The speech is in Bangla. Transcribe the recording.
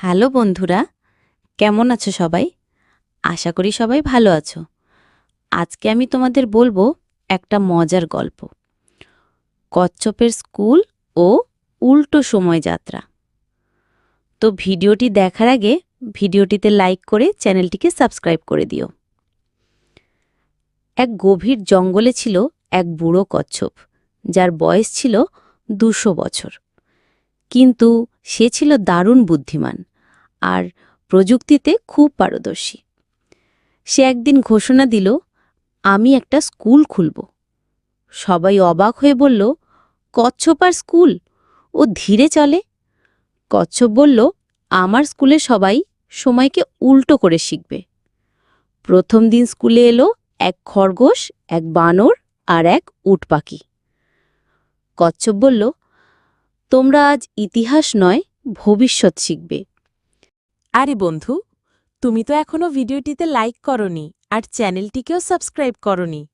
হ্যালো বন্ধুরা, কেমন আছো সবাই? আশা করি সবাই ভালো আছো। আজকে আমি তোমাদের বলবো একটা মজার গল্প। কচ্ছপের স্কুল ও উল্টো সময় যাত্রা। তো ভিডিওটি দেখার আগে ভিডিওটিতে লাইক করে চ্যানেলটিকে সাবস্ক্রাইব করে দিও। এক গভীর জঙ্গলে ছিল এক বুড়ো কচ্ছপ, যার বয়স ছিল ২০০ বছর। কিন্তু সে ছিল দারুণ বুদ্ধিমান আর প্রযুক্তিতে খুব পারদর্শী। সে একদিন ঘোষণা দিল, আমি একটা স্কুল খুলব। সবাই অবাক হয়ে বলল, কচ্ছপ আর স্কুল? ও ধীরে চলে। কচ্ছপ বলল, আমার স্কুলে সবাই সময়কে উল্টো করে শিখবে। প্রথম দিন স্কুলে এলো এক খরগোশ, এক বানর আর এক উট পাখি। কচ্ছপ বলল, তোমরা আজ ইতিহাস নয়, ভবিষ্যৎ শিখবে। আরে বন্ধু, তুমি তো এখনো ভিডিওটিতে লাইক করনি আর চ্যানেলটিকেও সাবস্ক্রাইব করনি।